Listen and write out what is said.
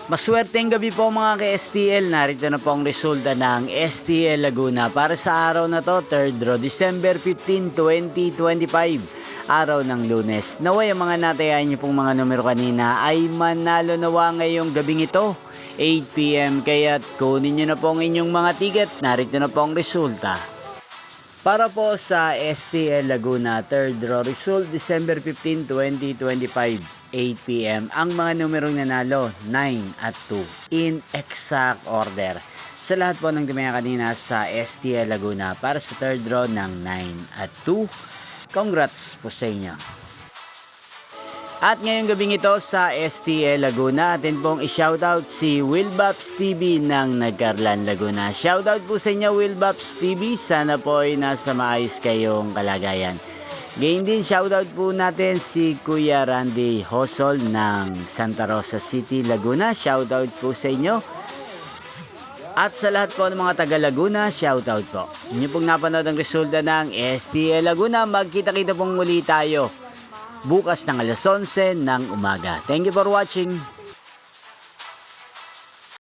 Maswerteng gabi po mga ka-STL. Narito na po ang resulta ng STL Laguna para sa araw na to, 3rd draw, December 15, 2025, araw ng Lunes. Naway ang mga natayahan niyo pong mga numero kanina ay manalo nawa ngayong gabing ito, 8 PM. Kaya't kunin niyo na po ang inyong mga ticket. Narito na po ang resulta. Para po sa STL Laguna, 3rd draw result, December 15, 2025, 8 PM. Ang mga numerong nanalo, 9 at 2, in exact order. Sa lahat po ng dumaya kanina sa STL Laguna para sa 3rd draw ng 9 at 2, congrats po sa inyo. At ngayong gabing ito sa STL Laguna, atin pong i-shoutout si Wilbaps TV ng Nagcarlan Laguna. Shoutout po sa inyo Wilbaps TV, sana po ay nasa maayos kayong kalagayan. Gayon din shoutout po natin si Kuya Randy Hosol ng Santa Rosa City, Laguna. Shoutout po sa inyo. At sa lahat po ng mga taga Laguna, shoutout po. Inyo pong napanood ang resulta ng STL Laguna. Magkita-kita pong muli tayo bukas ng alas 11 ng umaga. Thank you for watching.